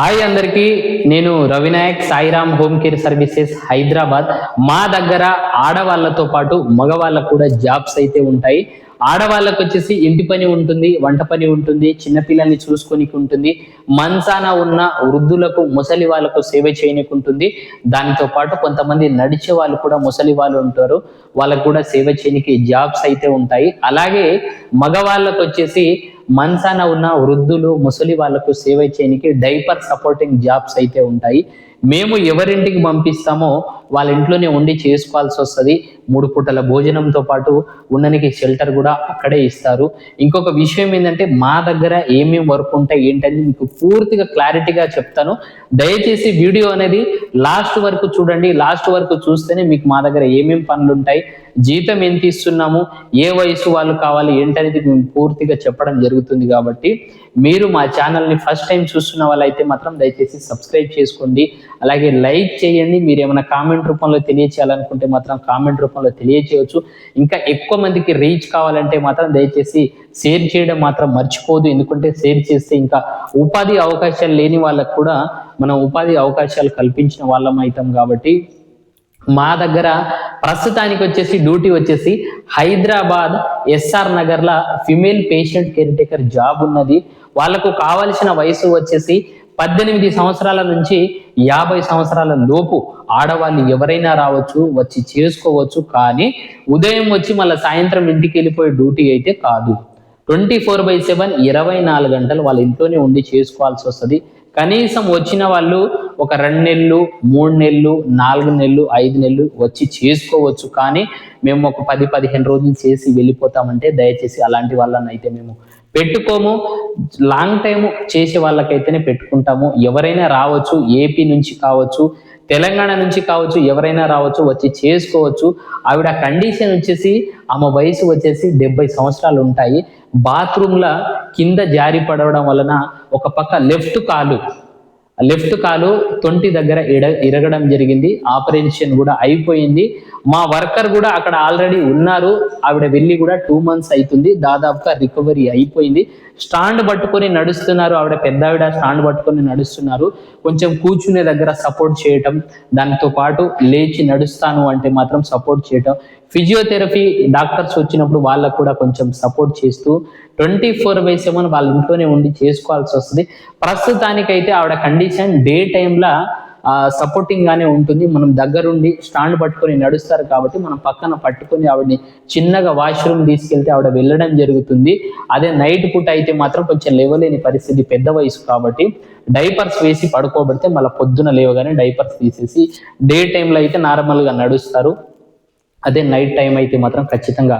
Hi అందరికీ, నేను Ravinayak Sairam home care services Hyderabad. మా దగ్గర ఆడవాళ్ళతో పాటు మగవాళ్ళకు కూడా జాబ్స్ అయితే ఉంటాయి. ఆడవాళ్ళకు వచ్చేసి ఇంటి పని ఉంటుంది, వంట పని ఉంటుంది, చిన్నపిల్లల్ని చూసుకొనికి ఉంటుంది, మంచాన ఉన్న వృద్ధులకు ముసలి వాళ్ళకు సేవ చేయనికి ఉంటుంది. దానితో పాటు కొంతమంది నడిచే వాళ్ళు కూడా ముసలి వాళ్ళు ఉంటారు, వాళ్ళకు కూడా సేవ చేయనికి జాబ్స్ అయితే ఉంటాయి. అలాగే మగవాళ్ళకు వచ్చేసి మంచాన ఉన్న వృద్ధులు ముసలి వాళ్ళకు సేవ చేయడానికి డైపర్ సపోర్టింగ్ జాబ్స్ అయితే ఉంటాయి. మేము ఎవరింటికి పంపిస్తామో వాళ్ళ ఇంట్లోనే ఉండి చేసుకోవాల్సి వస్తుంది. 3 పూటల భోజనంతో పాటు ఉండడానికి షెల్టర్ కూడా అక్కడే ఇస్తారు. ఇంకొక విషయం ఏంటంటే మా దగ్గర ఏమేమి వర్క్ ఉంటాయి ఏంటని మీకు పూర్తిగా క్లారిటీగా చెప్తాను. దయచేసి వీడియో అనేది లాస్ట్ వరకు చూడండి. లాస్ట్ వరకు చూస్తేనే మీకు మా దగ్గర ఏమేమి పనులు ఉంటాయి, జీతం ఎంత ఇస్తున్నాము, ఏ వయసు వాళ్ళు కావాలి ఏంటనేది మేము పూర్తిగా చెప్పడం జరుగుతుంది. కాబట్టి మీరు మా ఛానల్ని ఫస్ట్ టైం చూస్తున్న వాళ్ళైతే మాత్రం దయచేసి సబ్స్క్రైబ్ చేసుకోండి, అలాగే లైక్ చేయండి. మీరు ఏమైనా కామెంట్ రూపంలో తెలియచేయాలనుకుంటే మాత్రం కామెంట్ రూపంలో తెలియచేయవచ్చు. ఇంకా ఎక్కువ మందికి రీచ్ కావాలంటే మాత్రం దయచేసి షేర్ చేయడం మాత్రం మర్చిపోదు. ఎందుకంటే షేర్ చేస్తే ఇంకా ఉపాధి అవకాశాలు లేని వాళ్ళకు కూడా మనం ఉపాధి అవకాశాలు కల్పించిన వాళ్ళం అవుతాం. కాబట్టి మా దగ్గర ప్రస్తుతానికి వచ్చేసి డ్యూటీ వచ్చేసి హైదరాబాద్ ఎస్ఆర్ నగర్లో female patient care taker job ఉన్నది. వాళ్ళకు కావలసిన వయసు వచ్చేసి 18 సంవత్సరాల నుంచి 50 సంవత్సరాల లోపు ఆడవాళ్ళు ఎవరైనా రావచ్చు, వచ్చి చేసుకోవచ్చు. కానీ ఉదయం వచ్చి మళ్ళీ సాయంత్రం ఇంటికి వెళ్ళిపోయే డ్యూటీ అయితే కాదు. 24/7 24 గంటలు వాళ్ళ ఇంట్లోనే ఉండి చేసుకోవాల్సి వస్తుంది. కనీసం వచ్చిన వాళ్ళు ఒక 2 నెలలు, 3 నెలలు, 4 నెలలు, 5 నెలలు వచ్చి చేసుకోవచ్చు. కానీ మేము ఒక 10-15 రోజులు చేసి వెళ్ళిపోతామంటే దయచేసి అలాంటి వాళ్ళని అయితే మేము పెట్టుకోము. లాంగ్ టైం చేసే వాళ్ళకైతేనే పెట్టుకుంటాము. ఎవరైనా రావచ్చు, ఏపీ నుంచి కావచ్చు, తెలంగాణ నుంచి కావచ్చు, ఎవరైనా రావచ్చు, వచ్చి చేసుకోవచ్చు. ఆవిడ కండిషన్ వచ్చేసి ఆమె వయసు వచ్చేసి 70 సంవత్సరాలు ఉంటాయి. బాత్రూమ్ల కింద జారి పడవడం వలన ఒక పక్క లెఫ్ట్ కాలు తొంటి దగ్గర ఇరగడం జరిగింది. ఆపరేషన్ కూడా అయిపోయింది. మా వర్కర్ కూడా అక్కడ ఆల్రెడీ ఉన్నారు. ఆవిడ వెళ్ళి కూడా 2 months అవుతుంది. దాదాపుగా రికవరీ అయిపోయింది. స్టాండ్ పట్టుకొని నడుస్తున్నారు. ఆవిడ పెద్ద ఆవిడ స్టాండ్ పట్టుకొని నడుస్తున్నారు. కొంచెం కూర్చునే దగ్గర సపోర్ట్ చేయటం, దానితో పాటు లేచి నడుస్తాను అంటే మాత్రం సపోర్ట్ చేయటం, ఫిజియోథెరపీ డాక్టర్స్ వచ్చినప్పుడు వాళ్ళకు కూడా కొంచెం సపోర్ట్ చేస్తూ 24/7 వాళ్ళ ఇంట్లోనే ఉండి చేసుకోవాల్సి వస్తుంది. ప్రస్తుతానికైతే ఆవిడ కండిషన్ డే టైంలో సపోర్టింగ్ గానే ఉంటుంది. మనం దగ్గరుండి స్టాండ్ పట్టుకొని నడుస్తారు కాబట్టి మనం పక్కన పట్టుకొని ఆవిడని చిన్నగా వాష్రూమ్ తీసుకెళ్తే ఆవిడ వెళ్ళడం జరుగుతుంది. అదే నైట్ పూట అయితే మాత్రం కొంచెం లేవలేని పరిస్థితి, పెద్ద వయసు కాబట్టి డైపర్స్ వేసి పడుకోబెడితే మళ్ళీ పొద్దున లేవగానే డైపర్స్ తీసేసి డే టైంలో అయితే నార్మల్గా నడుస్తారు. అదే నైట్ టైం అయితే మాత్రం ఖచ్చితంగా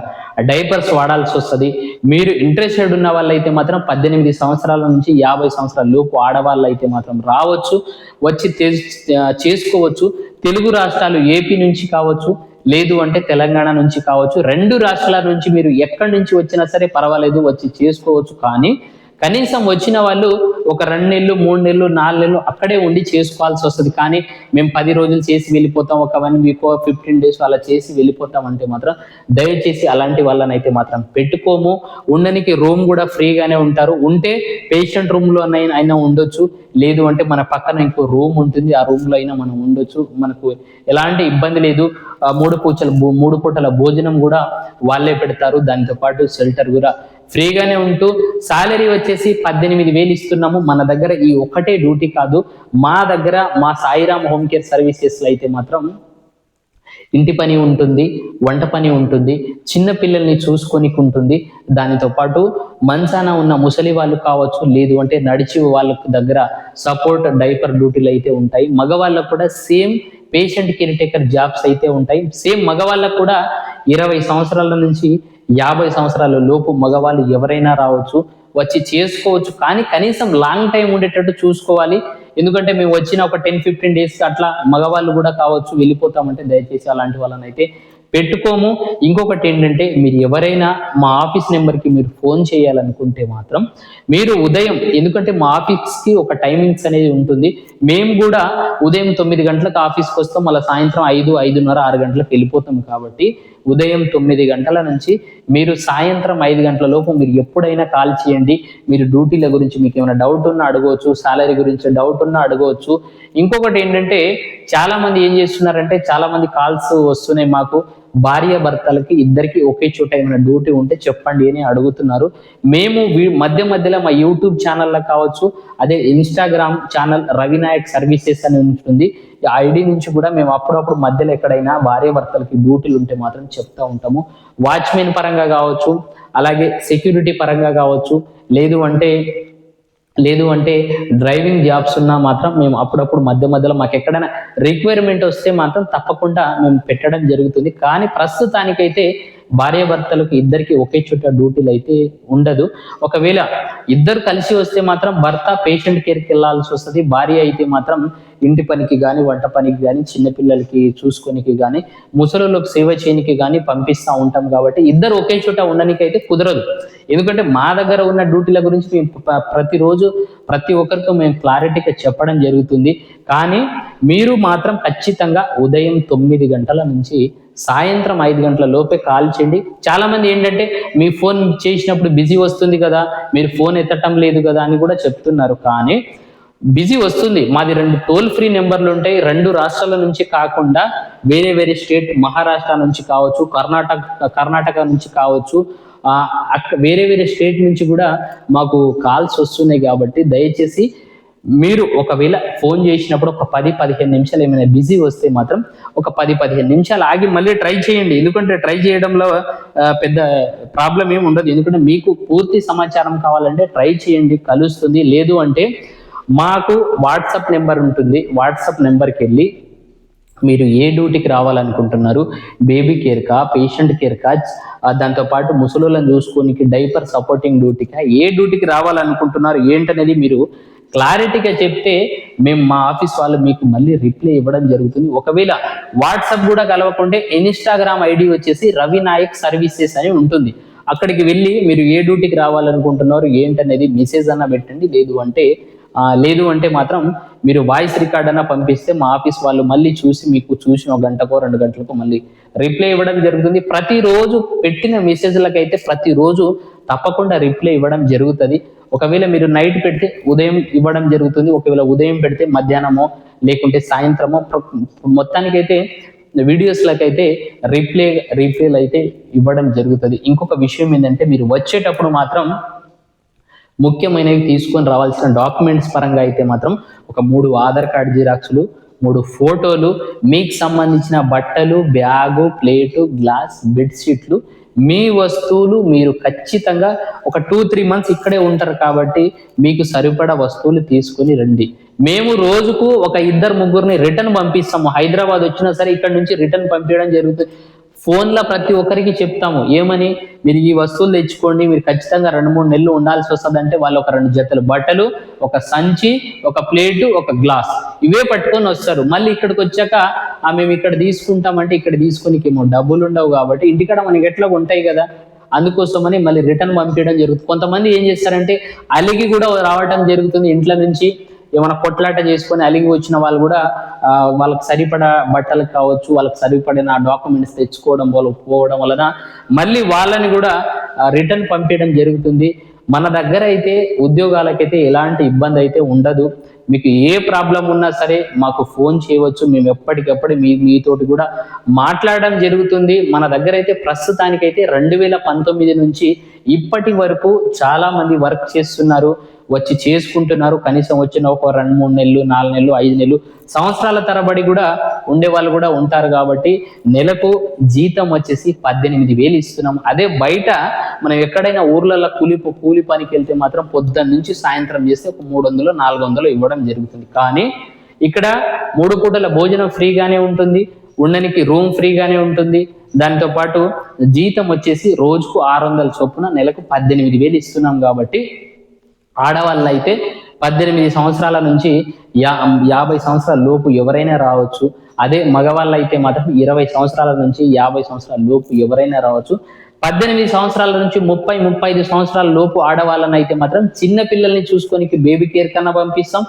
డైపర్స్ వాడాల్సి వస్తుంది. మీరు ఇంట్రెస్టెడ్ ఉన్న వాళ్ళైతే మాత్రం 18 సంవత్సరాల నుంచి 50 సంవత్సరాల లోపు ఆడవాళ్ళు అయితే మాత్రం రావచ్చు, వచ్చి చేసుకోవచ్చు. తెలుగు రాష్ట్రాలు ఏపీ నుంచి కావచ్చు, లేదు అంటే తెలంగాణ నుంచి కావచ్చు, 2 రాష్ట్రాల నుంచి మీరు ఎక్కడి నుంచి వచ్చినా సరే పర్వాలేదు, వచ్చి చేసుకోవచ్చు. కానీ కనీసం వచ్చిన వాళ్ళు ఒక 2 నెలలు, 3 నెలలు, 4 నెలలు అక్కడే ఉండి చేసుకోవాల్సి వస్తుంది. కానీ మేము 10 రోజులు చేసి వెళ్ళిపోతాం, ఒక 1 week 15 days అలా చేసి వెళ్ళిపోతాం అంటే మాత్రం దయచేసి అలాంటి వాళ్ళని అయితే మాత్రం పెట్టుకోము. ఉండడానికి రూమ్ కూడా ఫ్రీగానే ఉంటారు. ఉంటే పేషెంట్ రూమ్లో అయినా ఉండొచ్చు, లేదు అంటే మన పక్కన ఇంకో రూమ్ ఉంటుంది, ఆ రూమ్లో అయినా మనం ఉండొచ్చు. మనకు ఎలాంటి ఇబ్బంది లేదు. 3 పూటల భోజనం కూడా వాళ్ళే పెడతారు. దాంతో పాటు షెల్టర్ కూడా ఫ్రీగానే ఉంటూ సాలరీ వచ్చేసి 18,000 ఇస్తున్నాము. మన దగ్గర ఈ ఒక్కటే డ్యూటీ కాదు, మా దగ్గర మా సాయిరామ్ హోమ్ కేర్ సర్వీసెస్లో అయితే మాత్రం ఇంటి పని ఉంటుంది, వంట పని ఉంటుంది, చిన్న పిల్లల్ని చూసుకొనికి ఉంటుంది. దానితో పాటు మంచాన ఉన్న ముసలి వాళ్ళు కావచ్చు, లేదు అంటే నడిచి వాళ్ళకు దగ్గర సపోర్ట్ డైపర్ డ్యూటీలు అయితే ఉంటాయి. మగవాళ్ళకు కూడా same patient care taker jobs అయితే ఉంటాయి. సేమ్ మగవాళ్ళకు కూడా 20 సంవత్సరాల నుంచి 50 సంవత్సరాల లోపు మగవాళ్ళు ఎవరైనా రావచ్చు, వచ్చి చేసుకోవచ్చు. కానీ కనీసం లాంగ్ టైం ఉండేటట్టు చూసుకోవాలి. ఎందుకంటే మేము వచ్చిన ఒక 10-15 days అట్లా మగవాళ్ళు కూడా కావచ్చు వెళ్ళిపోతామంటే దయచేసి అలాంటి వాళ్ళని అయితే పెట్టుకోము. ఇంకొకటి ఏంటంటే, మీరు ఎవరైనా మా ఆఫీస్ నెంబర్కి మీరు ఫోన్ చేయాలనుకుంటే మాత్రం మీరు ఉదయం, ఎందుకంటే మా ఆఫీస్కి ఒక టైమింగ్స్ అనేది ఉంటుంది. మేము కూడా ఉదయం 9 గంటలకు ఆఫీస్కి వస్తాం, మళ్ళీ సాయంత్రం 5, 5:30, 6 గంటలకు వెళ్ళిపోతాం. కాబట్టి ఉదయం 9 గంటల నుంచి మీరు సాయంత్రం 5 గంటల లోపు మీరు ఎప్పుడైనా కాల్ చేయండి. మీరు డ్యూటీల గురించి మీకు ఏమైనా డౌట్ ఉన్నా అడగవచ్చు, సాలరీ గురించి డౌట్ ఉన్నా అడగవచ్చు. ఇంకొకటి ఏంటంటే చాలా మంది ఏం చేస్తున్నారంటే, చాలా మంది కాల్స్ వస్తున్నాయి మాకు, భార్య భర్తలకి ఇద్దరికి ఒకే చోట ఏమైనా డ్యూటీ ఉంటే చెప్పండి అని అడుగుతున్నారు. మేము మధ్యలో మా యూట్యూబ్ ఛానల్లో కావచ్చు, అదే ఇన్స్టాగ్రామ్ ఛానల్ రవినాయక్ సర్వీసెస్ అని ఉంటుంది, ఆ ఐడి నుంచి కూడా మేము అప్పుడప్పుడు మధ్యలో ఎక్కడైనా భార్య భర్తలకి డ్యూటీలు ఉంటే మాత్రం చెప్తా ఉంటాము. వాచ్మెన్ పరంగా కావచ్చు, అలాగే సెక్యూరిటీ పరంగా కావచ్చు, లేదు అంటే డ్రైవింగ్ జాబ్స్ ఉన్నా మాత్రం మేము అప్పుడప్పుడు మధ్యలో మాకు ఎక్కడైనా రిక్వైర్మెంట్ వస్తే మాత్రం తప్పకుండా మేము పెట్టడం జరుగుతుంది. కానీ ప్రస్తుతానికైతే భార్యాభర్తలకు ఇద్దరికి ఒకే చోట డ్యూటీలు అయితే ఉండదు. ఒకవేళ ఇద్దరు కలిసి వస్తే మాత్రం భర్త పేషెంట్ కేర్కి వెళ్ళాల్సి వస్తుంది, భార్య అయితే మాత్రం ఇంటి పనికి కానీ, వంట పనికి కానీ, చిన్నపిల్లలకి చూసుకోనికి కానీ, ముసలులకు సేవ చేయనికి కానీ పంపిస్తూ ఉంటాం. కాబట్టి ఇద్దరు ఒకే చోట ఉండడానికి అయితే కుదరదు. ఎందుకంటే మా దగ్గర ఉన్న డ్యూటీల గురించి మేము ప్రతిరోజు ప్రతి ఒక్కరితో మేము క్లారిటీగా చెప్పడం జరుగుతుంది. కానీ మీరు మాత్రం ఖచ్చితంగా ఉదయం 9 గంటల నుంచి సాయంత్రం 5 గంటల లోపే కాల్ చేయండి. చాలా మంది ఏంటంటే మీ ఫోన్ చేసినప్పుడు బిజీ వస్తుంది కదా, మీరు ఫోన్ ఎత్తటం లేదు కదా అని కూడా చెప్తున్నారు. కానీ బిజీ వస్తుంది. మాది 2 టోల్ ఫ్రీ నెంబర్లు ఉంటాయి. 2 రాష్ట్రాల నుంచి కాకుండా వేరే స్టేట్, మహారాష్ట్ర నుంచి కావచ్చు, కర్ణాటక నుంచి కావచ్చు, వేరే స్టేట్ నుంచి కూడా మాకు కాల్స్ వస్తున్నాయి. కాబట్టి దయచేసి మీరు ఒకవేళ ఫోన్ చేసినప్పుడు ఒక 10-15 నిమిషాలు ఏమైనా బిజీ వస్తే మాత్రం ఒక 10-15 నిమిషాలు ఆగి మళ్ళీ ట్రై చేయండి. ఎందుకంటే ట్రై చేయడంలో పెద్ద ప్రాబ్లం ఏమి ఉండదు. ఎందుకంటే మీకు పూర్తి సమాచారం కావాలంటే ట్రై చేయండి, కలుస్తుంది. లేదు అంటే మాకు వాట్సాప్ నెంబర్ ఉంటుంది, వాట్సాప్ నెంబర్కి వెళ్ళి మీరు ఏ డ్యూటీకి రావాలనుకుంటున్నారు, బేబీ కేర్కా, పేషెంట్ కేర్కా, దాంతోపాటు ముసలోళ్ళని చూసుకోనికి డైపర్ సపోర్టింగ్ డ్యూటీకా, ఏ డ్యూటీకి రావాలనుకుంటున్నారు ఏంటనేది మీరు క్లారిటీగా చెప్తే మేము మా ఆఫీస్ వాళ్ళు మీకు మళ్ళీ రిప్లై ఇవ్వడం జరుగుతుంది. ఒకవేళ వాట్సాప్ కూడా కలవకుంటే ఇన్స్టాగ్రామ్ ఐడి వచ్చేసి రవినాయక్ సర్వీసెస్ అని ఉంటుంది. అక్కడికి వెళ్ళి మీరు ఏ డ్యూటీకి రావాలనుకుంటున్నారు ఏంటనేది మెసేజ్ అన్న పెట్టండి. లేదు అంటే మాత్రం మీరు వాయిస్ రికార్డ్ అన్న పంపిస్తే మా ఆఫీస్ వాళ్ళు మళ్ళీ మీకు చూసి 1 గంటకో 2 గంటలకో మళ్ళీ రిప్లై ఇవ్వడం జరుగుతుంది. ప్రతిరోజు పెట్టిన మెసేజ్లకు అయితే ప్రతిరోజు తప్పకుండా రిప్లై ఇవ్వడం జరుగుతుంది. ఒకవేళ మీరు నైట్ పెడితే ఉదయం ఇవ్వడం జరుగుతుంది. ఒకవేళ ఉదయం పెడితే మధ్యాహ్నమో లేకుంటే సాయంత్రమో, మొత్తానికైతే వీడియోస్లకైతే రిప్లైలు అయితే ఇవ్వడం జరుగుతుంది. ఇంకొక విషయం ఏంటంటే, మీరు వచ్చేటప్పుడు మాత్రం ముఖ్యమైనవి తీసుకొని రావాల్సిన డాక్యుమెంట్స్ పరంగా అయితే మాత్రం ఒక 3 ఆధార్ కార్డ్ జిరాక్స్లు, 3 ఫోటోలు, మీకు సంబంధించిన బట్టలు, బ్యాగు, ప్లేటు, గ్లాస్, బెడ్షీట్లు, మీ వస్తువులు. మీరు ఖచ్చితంగా ఒక 2-3 మంత్స్ ఇక్కడే ఉంటారు కాబట్టి మీకు సరిపడా వస్తువులు తీసుకొని రండి. మేము రోజుకు ఒక 2-3 రిటర్న్ పంపిస్తాము. హైదరాబాద్ వచ్చినా సరే ఇక్కడ నుంచి రిటర్న్ పంపించడం జరుగుతుంది. ఫోన్లో ప్రతి ఒక్కరికి చెప్తాము, ఏమని, మీరు ఈ వస్తువులు తెచ్చుకోండి, మీరు ఖచ్చితంగా 2-3 నెలలు ఉండాల్సి వస్తుంది అంటే వాళ్ళు ఒక 2 జతలు బట్టలు, ఒక సంచి, ఒక ప్లేటు, ఒక గ్లాస్ ఇవే పట్టుకొని వస్తారు. మళ్ళీ ఇక్కడికి వచ్చాక మేము ఇక్కడ తీసుకుంటామంటే ఇక్కడ తీసుకునికేమో డబ్బులు ఉండవు. కాబట్టి ఇంటికాడ మనకి ఎట్లా ఉంటాయి కదా, అందుకోసమని మళ్ళీ రిటర్న్ పంపించడం జరుగుతుంది. కొంతమంది ఏం చేస్తారంటే అలిగి కూడా రావడం జరుగుతుంది. ఇంట్లో నుంచి ఏమైనా కొట్లాట చేసుకొని అలిగి వచ్చిన వాళ్ళు కూడా వాళ్ళకి సరిపడా బట్టలు కావచ్చు, వాళ్ళకి సరిపడిన డాక్యుమెంట్స్ తెచ్చుకోవడం పోవడం వలన మళ్ళీ వాళ్ళని కూడా రిటర్న్ పంపించడం జరుగుతుంది. మన దగ్గర అయితే ఉద్యోగాలకైతే ఎలాంటి ఇబ్బంది అయితే ఉండదు. మీకు ఏ ప్రాబ్లం ఉన్నా సరే మాకు ఫోన్ చేయవచ్చు. మేము ఎప్పటికప్పుడు మీతోటి కూడా మాట్లాడడం జరుగుతుంది. మన దగ్గర అయితే ప్రస్తుతానికైతే 2019 నుంచి ఇప్పటి వరకు చాలా మంది వర్క్ చేస్తున్నారు, వచ్చి చేసుకుంటున్నారు. కనీసం వచ్చిన ఒక 2-3 నెలలు, 4 నెలలు, 5 నెలలు, సంవత్సరాల తరబడి కూడా ఉండే వాళ్ళు కూడా ఉంటారు. కాబట్టి నెలకు జీతం వచ్చేసి 18,000 ఇస్తున్నాం. అదే బయట మనం ఎక్కడైనా ఊర్లలో కూలి పనికి వెళ్తే మాత్రం పొద్దున్న నుంచి సాయంత్రం చేస్తే ఒక 300-400 ఇవ్వడం జరుగుతుంది. కానీ ఇక్కడ 3 పూటల భోజనం ఫ్రీగానే ఉంటుంది, ఉండడానికి రూమ్ ఫ్రీగానే ఉంటుంది. దాంతో పాటు జీతం వచ్చేసి రోజుకు 600 చొప్పున నెలకు 18,000 ఇస్తున్నాం. కాబట్టి ఆడవాళ్ళు అయితే 18 సంవత్సరాల నుంచి 50 సంవత్సరాల లోపు ఎవరైనా రావచ్చు. అదే మగవాళ్ళు అయితే మాత్రం 20 సంవత్సరాల నుంచి 50 సంవత్సరాల లోపు ఎవరైనా రావచ్చు. 18 సంవత్సరాల నుంచి 30-35 సంవత్సరాల లోపు ఆడవాళ్ళని అయితే మాత్రం చిన్న పిల్లల్ని చూసుకోనికి బేబీ కేర్ కన్నా పంపిస్తాం,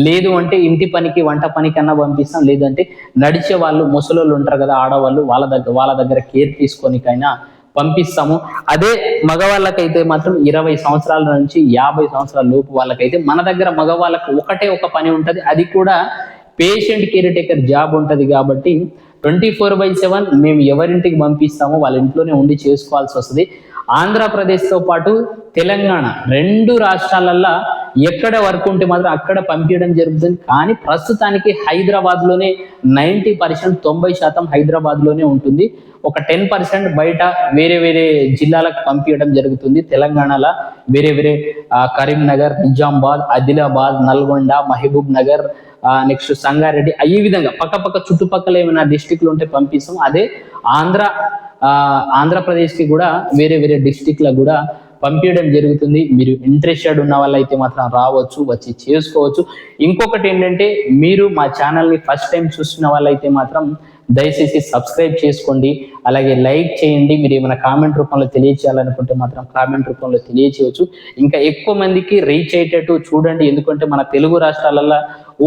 లేదు అంటే ఇంటి పనికి వంట పని కన్నా పంపిస్తాం, లేదంటే నడిచే వాళ్ళు ముసలోళ్ళు ఉంటారు కదా ఆడవాళ్ళు, వాళ్ళ దగ్గర కేర్ తీసుకోనికైనా పంపిస్తాము. అదే మగవాళ్ళకైతే మాత్రం 20 సంవత్సరాల నుంచి 50 సంవత్సరాల లోపు వాళ్ళకైతే మన దగ్గర మగవాళ్ళకు ఒకటే ఒక పని ఉంటది, అది కూడా పేషెంట్ కేర్ టేకర్ జాబ్ ఉంటది. కాబట్టి 24/7 మేము ఎవరింటికి పంపిస్తామో వాళ్ళ ఇంట్లోనే ఉండి చేసుకోవాల్సి వస్తుంది. ఆంధ్రప్రదేశ్తో పాటు తెలంగాణ 2 రాష్ట్రాలల్లో ఎక్కడ వర్క్ ఉంటే మాత్రం అక్కడ పంపించడం జరుగుతుంది. కానీ ప్రస్తుతానికి హైదరాబాద్లోనే 90%, 90% హైదరాబాద్లోనే ఉంటుంది. ఒక 10% బయట వేరే వేరే జిల్లాలకు పంపించడం జరుగుతుంది. తెలంగాణలో వేరే కరీంనగర్, నిజామాబాద్, ఆదిలాబాద్, నల్గొండ, మహబూబ్ నగర్, నెక్స్ట్ సంగారెడ్డి, ఈ విధంగా పక్క చుట్టుపక్కల ఏమైనా డిస్టిక్లు ఉంటే పంపిస్తాం. అదే ఆంధ్రప్రదేశ్కి కూడా వేరే డిస్టిక్లకు కూడా పంపించడం జరుగుతుంది. మీరు ఇంట్రెస్టెడ్ ఉన్న వాళ్ళైతే మాత్రం రావచ్చు, వచ్చి చేసుకోవచ్చు. ఇంకొకటి ఏంటంటే, మీరు మా ఛానల్ని ఫస్ట్ టైం చూస్తున్న వాళ్ళైతే మాత్రం దయచేసి సబ్స్క్రైబ్ చేసుకోండి, అలాగే లైక్ చేయండి. మీరు ఏమైనా కామెంట్ రూపంలో తెలియచేయాలనుకుంటే మాత్రం కామెంట్ రూపంలో తెలియచేయవచ్చు. ఇంకా ఎక్కువ మందికి రీచ్ అయ్యేటట్టు చూడండి, ఎందుకంటే మన తెలుగు రాష్ట్రాలలో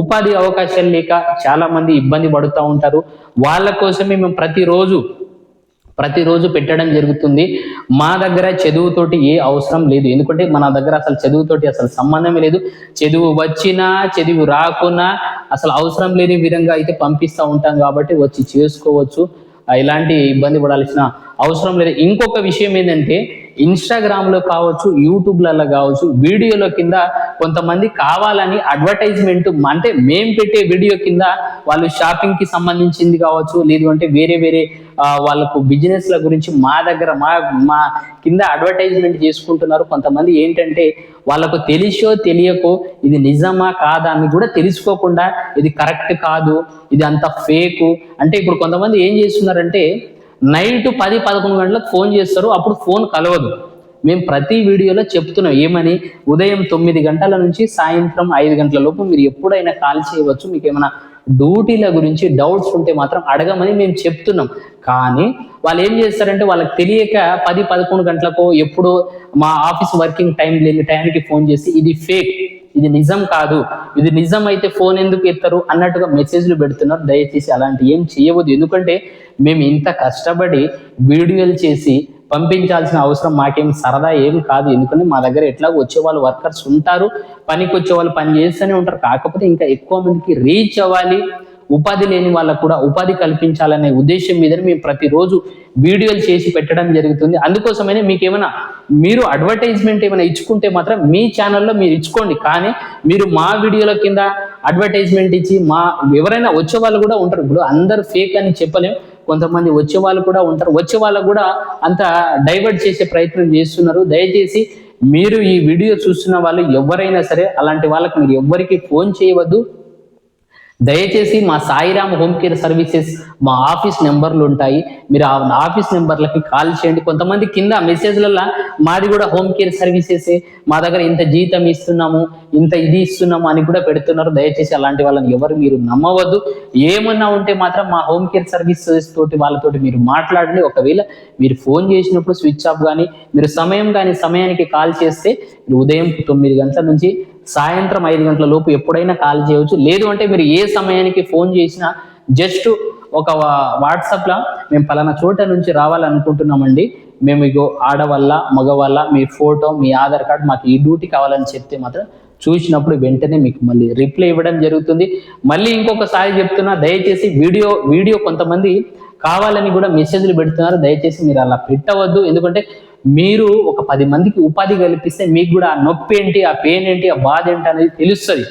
ఉపాధి అవకాశాలు లేక చాలా మంది ఇబ్బంది పడుతూ ఉంటారు. వాళ్ళ కోసమే మేము ప్రతిరోజు పెట్టడం జరుగుతుంది. మా దగ్గర చదువుతోటి ఏ అవసరం లేదు, ఎందుకంటే మన దగ్గర అసలు చదువుతోటి అసలు సంబంధమే లేదు. చదువు వచ్చినా చదువు రాకున్నా అసలు అవసరం లేని విధంగా అయితే పంపిస్తూ ఉంటాం. కాబట్టి వచ్చి చేసుకోవచ్చు, ఇలాంటి ఇబ్బంది పడాల్సిన అవసరం లేదు. ఇంకొక విషయం ఏంటంటే, ఇన్స్టాగ్రామ్లో కావచ్చు, యూట్యూబ్లలో కావచ్చు, వీడియోల కింద కొంతమంది కావాలని అడ్వర్టైజ్మెంట్, అంటే మేము పెట్టే వీడియో కింద వాళ్ళు షాపింగ్కి సంబంధించింది కావచ్చు, లేదు అంటే వేరే వాళ్ళకు బిజినెస్ల గురించి మా దగ్గర మా కింద అడ్వర్టైజ్మెంట్ చేసుకుంటున్నారు. కొంతమంది ఏంటంటే వాళ్ళకు తెలిసో తెలియకో ఇది నిజమా కాదా అని కూడా తెలుసుకోకుండా ఇది కరెక్ట్ కాదు, ఇది అంత ఫేకు అంటే, ఇప్పుడు కొంతమంది ఏం చేస్తున్నారంటే నైట్ 10-11 గంటలకు ఫోన్ చేస్తారు, అప్పుడు ఫోన్ కలవదు. మేము ప్రతి వీడియోలో చెప్తున్నాం ఏమని, ఉదయం 9 గంటల నుంచి సాయంత్రం 5 గంటల లోపు మీరు ఎప్పుడైనా కాల్ చేయవచ్చు. మీకు ఏమైనా డ్యూటీల గురించి డౌట్స్ ఉంటే మాత్రం అడగమని మేము చెప్తున్నాం. కానీ వాళ్ళు ఏం చేస్తారంటే, వాళ్ళకి తెలియక 10-11 గంటలకు ఎప్పుడో మా ఆఫీస్ వర్కింగ్ టైం లేని టైంకి ఫోన్ చేసి ఇది ఫేక్, ఇది నిజం కాదు, ఇది నిజం అయితే ఫోన్ ఎందుకు ఎత్తారు అన్నట్టుగా మెసేజ్లు పెడుతున్నారు. దయచేసి అలాంటి ఏం చేయవద్దు, ఎందుకంటే మేము ఇంత కష్టపడి వీడియోలు చేసి పంపించాల్సిన అవసరం మాకేం సరదా ఏం కాదు. ఎందుకంటే మా దగ్గర ఎట్లా వచ్చేవాళ్ళు వర్కర్స్ ఉంటారు, పనికి వచ్చేవాళ్ళు పని చేస్తూనే ఉంటారు. కాకపోతే ఇంకా ఎక్కువ మందికి రీచ్ అవ్వాలి, ఉపాధి లేని వాళ్ళకు కూడా ఉపాధి కల్పించాలనే ఉద్దేశం మీద మేము ప్రతిరోజు వీడియోలు చేసి పెట్టడం జరుగుతుంది. అందుకోసమైనా మీరు అడ్వర్టైజ్మెంట్ ఏమైనా ఇచ్చుకుంటే మాత్రం మీ ఛానల్లో మీరు ఇచ్చుకోండి. కానీ మీరు మా వీడియోల కింద అడ్వర్టైజ్మెంట్ ఇచ్చి ఎవరైనా వచ్చే వాళ్ళు కూడా ఉంటారు. ఇప్పుడు అందరు ఫేక్ అని చెప్పలేం, కొంతమంది వచ్చే వాళ్ళు కూడా ఉంటారు. వచ్చే వాళ్ళకు కూడా అంత డైవర్ట్ చేసే ప్రయత్నం చేస్తున్నారు. దయచేసి మీరు ఈ వీడియో చూస్తున్న వాళ్ళు ఎవరైనా సరే అలాంటి వాళ్ళకి మీరు ఎవ్వరికి ఫోన్ చేయవద్దు. దయచేసి మా సాయిరామ్ హోమ్ కేర్ సర్వీసెస్ మా ఆఫీస్ నెంబర్లు ఉంటాయి, మీరు ఆ ఆఫీస్ నెంబర్లకి కాల్ చేయండి. కొంతమంది కింద మెసేజ్లలో మాది కూడా హోమ్ కేర్ సర్వీసెసే, మా దగ్గర ఇంత జీతం ఇస్తున్నాము, ఇంత ఇది ఇస్తున్నాము అని కూడా పెడుతున్నారు. దయచేసి అలాంటి వాళ్ళని ఎవరు మీరు నమ్మవద్దు. ఏమన్నా ఉంటే మాత్రం మా హోమ్ కేర్ సర్వీసెస్ తోటి వాళ్ళతోటి మీరు మాట్లాడండి. ఒకవేళ మీరు ఫోన్ చేసినప్పుడు స్విచ్ ఆఫ్ కానీ మీరు సమయానికి కాల్ చేస్తే మీరు ఉదయం 9 గంటల నుంచి సాయంత్రం 5 గంటల లోపు ఎప్పుడైనా కాల్ చేయవచ్చు. లేదు అంటే మీరు ఏ సమయానికి ఫోన్ చేసినా జస్ట్ ఒక వాట్సాప్లో మేము పలానా చోట నుంచి రావాలనుకుంటున్నామండి, మేము ఇగో ఆడవాళ్ళ మగవాళ్ళ మీ ఫోటో మీ ఆధార్ కార్డు మాకు ఈ డ్యూటీ కావాలని చెప్తే మాత్రం చూసినప్పుడు వెంటనే మీకు మళ్ళీ రిప్లై ఇవ్వడం జరుగుతుంది. మళ్ళీ ఇంకొకసారి చెప్తున్నా, దయచేసి వీడియో కొంతమంది కావాలని కూడా మెసేజ్లు పెడుతున్నారు. దయచేసి మీరు అలా పెట్టవద్దు, ఎందుకంటే మీరు ఒక 10 మందికి ఉపాధి కల్పిస్తే మీకు కూడా ఆ నొప్పి ఏంటి, ఆ పెయిన్ ఏంటి, ఆ బాధ ఏంటి అనేది తెలుస్తుంది.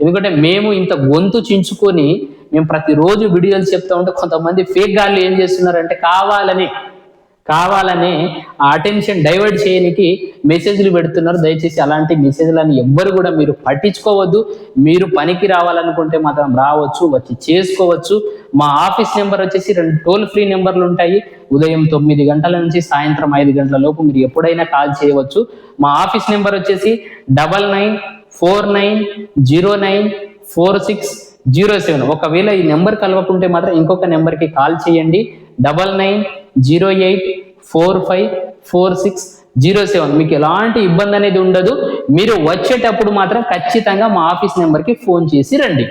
ఎందుకంటే మేము ఇంత గొంతు చించుకొని మేము ప్రతిరోజు వీడియోలు చెప్తా ఉంటే కొంతమంది ఫేక్ గాళ్ళు ఏం చేస్తున్నారంటే కావాలని ఆ అటెన్షన్ డైవర్ట్ చేయడానికి మెసేజ్లు పెడుతున్నారు. దయచేసి అలాంటి మెసేజ్లను ఎవ్వరు కూడా మీరు పట్టించుకోవద్దు. మీరు పనికి రావాలనుకుంటే మాత్రం రావచ్చు, వచ్చి చేసుకోవచ్చు. మా ఆఫీస్ నెంబర్ వచ్చేసి 2 టోల్ ఫ్రీ నెంబర్లు ఉంటాయి. ఉదయం 9 గంటల నుంచి సాయంత్రం 5 గంటల లోపు మీరు ఎప్పుడైనా కాల్ చేయవచ్చు. మా ఆఫీస్ నెంబర్ వచ్చేసి 99490946 6607. ఒకవేళ ఈ నెంబర్ కలవకుంటే మాత్రం ఇంకొక నెంబర్కి కాల్ చేయండి, 9908454607. మీకు ఎలాంటి ఇబ్బంది అనేది ఉండదు. మీరు వచ్చేటప్పుడు మాత్రం ఖచ్చితంగా మా ఆఫీస్ నెంబర్కి ఫోన్ చేసి రండి.